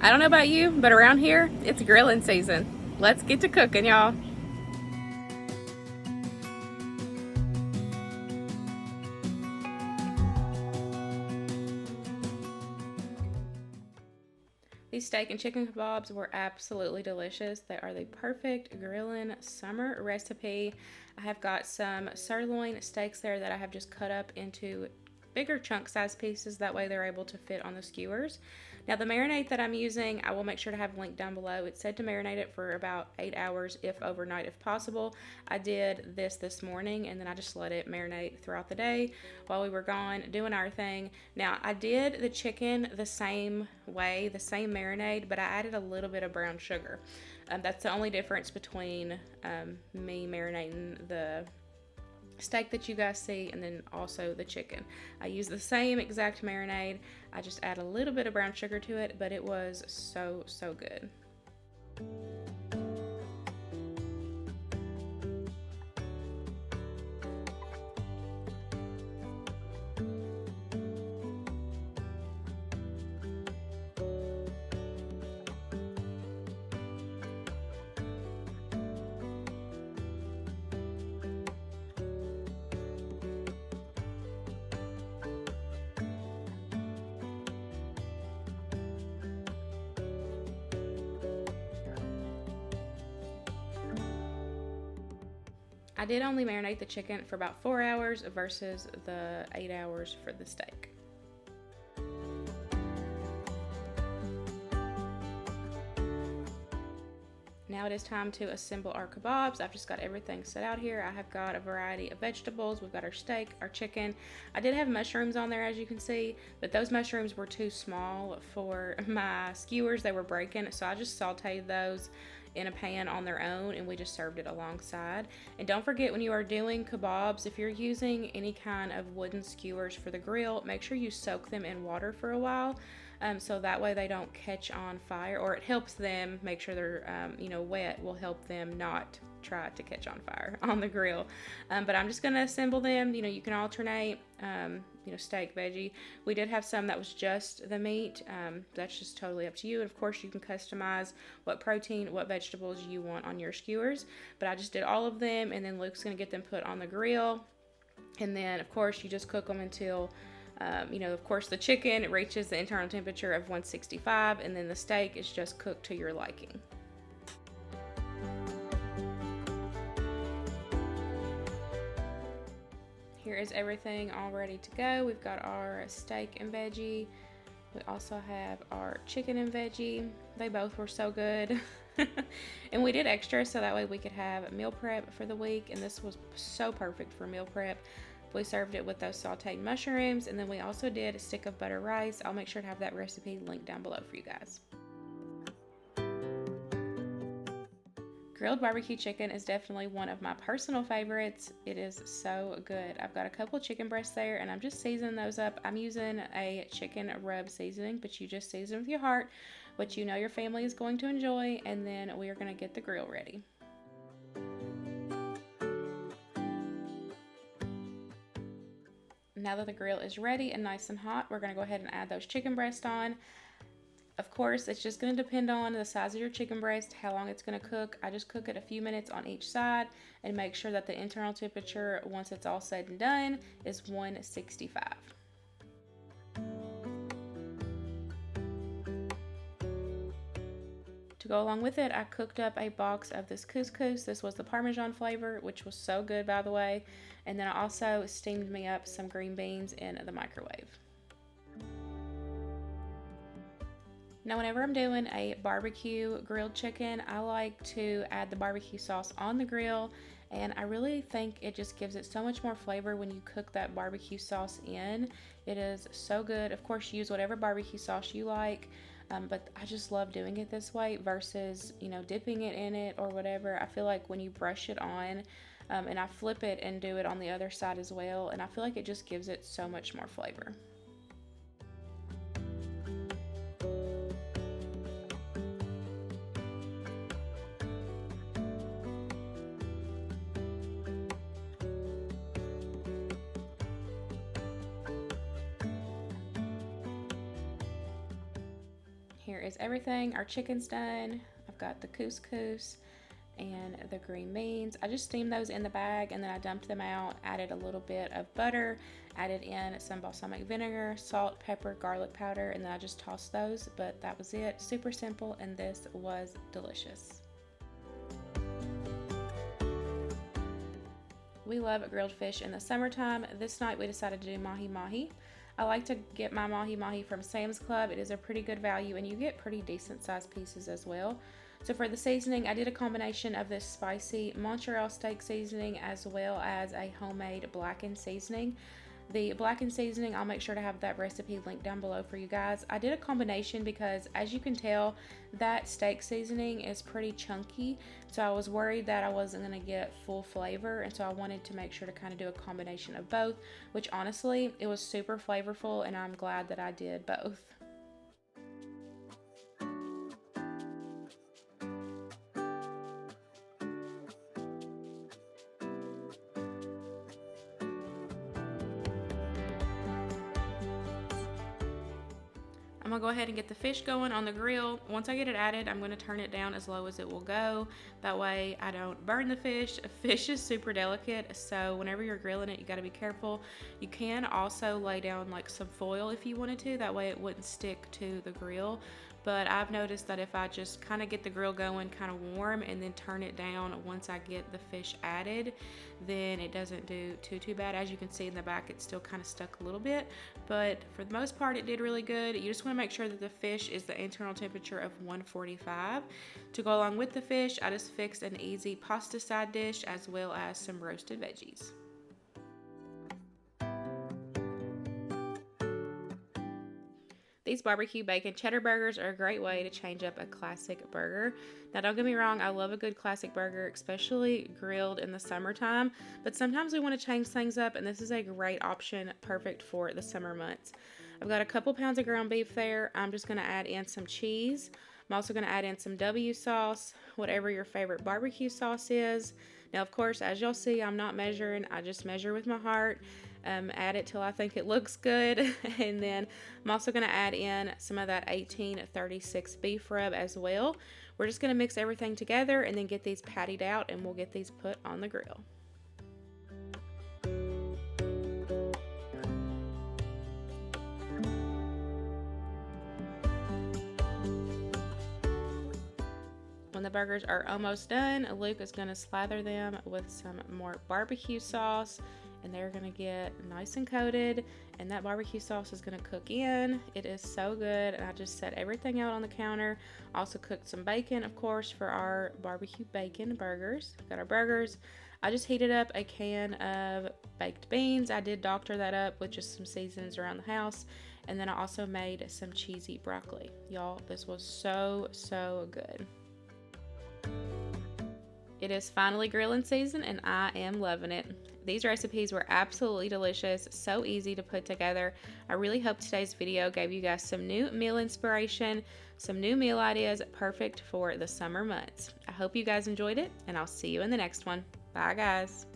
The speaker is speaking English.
I don't know about you, but around here, it's grilling season. Let's get to cooking, y'all. These steak and chicken kebabs were absolutely delicious. They are the perfect grilling summer recipe. I have got some sirloin steaks there that I have just cut up into bigger chunk size pieces. That way they're able to fit on the skewers. Now the marinade that I'm using, I will make sure to have a link down below. It said to marinate it for about 8 hours, if overnight if possible. I did this morning, and then I just let it marinate throughout the day while we were gone doing our thing. Now I did the chicken the same way, the same marinade, but I added a little bit of brown sugar. That's the only difference between me marinating the steak that you guys see and then also the chicken. I use the same exact marinade. I just add a little bit of brown sugar to it, but it was so good. I did only marinate the chicken for about 4 hours versus the 8 hours for the steak. Now it is time to assemble our kebabs. I've just got everything set out here. I have got a variety of vegetables. We've got our steak, our chicken. I did have mushrooms on there, as you can see, but those mushrooms were too small for my skewers. They were breaking, so I just sauteed those in a pan on their own, and we just served it alongside. And don't forget, when you are doing kebabs, if you're using any kind of wooden skewers for the grill, make sure you soak them in water for a while, so that way they don't catch on fire, or it helps them make sure they're wet, will help them not try to catch on fire on the grill. But I'm just gonna assemble them. You can alternate steak, veggie. We did have some that was just the meat. That's just totally up to you. And of course you can customize what protein, what vegetables you want on your skewers, but I just did all of them, and then Luke's gonna get them put on the grill. And then of course you just cook them until of course the chicken reaches the internal temperature of 165, and then the steak is just cooked to your liking. Here is everything all ready to go. We've got our steak and veggie. We also have our chicken and veggie. They both were so good. And we did extra so that way we could have meal prep for the week, and this was so perfect for meal prep. We served it with those sauteed mushrooms, and then we also did a stick of butter rice. I'll make sure to have that recipe linked down below for you guys. Grilled barbecue chicken is definitely one of my personal favorites. It is so good. I've got a couple chicken breasts there, and I'm just seasoning those up. I'm using a chicken rub seasoning, but you just season with your heart, what you know your family is going to enjoy, and then we are going to get the grill ready. Now that the grill is ready and nice and hot, we're going to go ahead and add those chicken breasts on. Of course, it's just going to depend on the size of your chicken breast, how long it's going to cook. I just cook it a few minutes on each side and make sure that the internal temperature, once it's all said and done, is 165. To go along with it, I cooked up a box of this couscous. This was the Parmesan flavor, which was so good, by the way. And then I also steamed me up some green beans in the microwave. Now, whenever I'm doing a barbecue grilled chicken, I like to add the barbecue sauce on the grill, and I really think it just gives it so much more flavor when you cook that barbecue sauce in. It is so good. Of course, use whatever barbecue sauce you like, but I just love doing it this way versus, dipping it in it or whatever. I feel like when you brush it on, and I flip it and do it on the other side as well, and I feel like it just gives it so much more flavor. Here is everything. Our chicken's done. I've got the couscous and the green beans. I just steamed those in the bag and then I dumped them out, added a little bit of butter, added in some balsamic vinegar, salt, pepper, garlic powder, and then I just tossed those, but that was it. Super simple, and this was delicious. We love grilled fish in the summertime. This night we decided to do mahi-mahi. I like to get my mahi-mahi from Sam's Club. It is a pretty good value and you get pretty decent sized pieces as well. So for the seasoning, I did a combination of this spicy Montreal steak seasoning as well as a homemade blackened seasoning. The blackened seasoning, I'll make sure to have that recipe linked down below for you guys. I did a combination because, as you can tell, that steak seasoning is pretty chunky. So I was worried that I wasn't going to get full flavor. And so I wanted to make sure to kind of do a combination of both, which honestly, it was super flavorful and I'm glad that I did both. I'm gonna go ahead and get the fish going on the grill. Once I get it added, I'm gonna turn it down as low as it will go. That way I don't burn the fish. Fish is super delicate, so whenever you're grilling it, you gotta be careful. You can also lay down like some foil if you wanted to, that way it wouldn't stick to the grill. But I've noticed that if I just kind of get the grill going kind of warm and then turn it down once I get the fish added, then it doesn't do too bad. As you can see in the back, it's still kind of stuck a little bit, but for the most part it did really good. You just want to make sure that the fish is the internal temperature of 145. To go along with the fish, I just fixed an easy pasta side dish as well as some roasted veggies. These barbecue bacon cheddar burgers are a great way to change up a classic burger. Now don't get me wrong, I love a good classic burger, especially grilled in the summertime, but sometimes we want to change things up and this is a great option, perfect for the summer months. I've got a couple pounds of ground beef there. I'm just going to add in some cheese. I'm also going to add in some W sauce, whatever your favorite barbecue sauce is. Now of course, as y'all see, I'm not measuring, I just measure with my heart. Add it till I think it looks good, and then I'm also going to add in some of that 1836 beef rub as well. We're just going to mix everything together and then get these pattied out and we'll get these put on the grill. When the burgers are almost done, Luke is going to slather them with some more barbecue sauce, and they're going to get nice and coated, and that barbecue sauce is going to cook in. It is so good, and I just set everything out on the counter. Also cooked some bacon, of course, for our barbecue bacon burgers. Got our burgers. I just heated up a can of baked beans. I did doctor that up with just some seasonings around the house, and then I also made some cheesy broccoli. Y'all, this was so good. It is finally grilling season and I am loving it. These recipes were absolutely delicious, so easy to put together. I really hope today's video gave you guys some new meal inspiration, some new meal ideas perfect for the summer months. I hope you guys enjoyed it and I'll see you in the next one. Bye guys.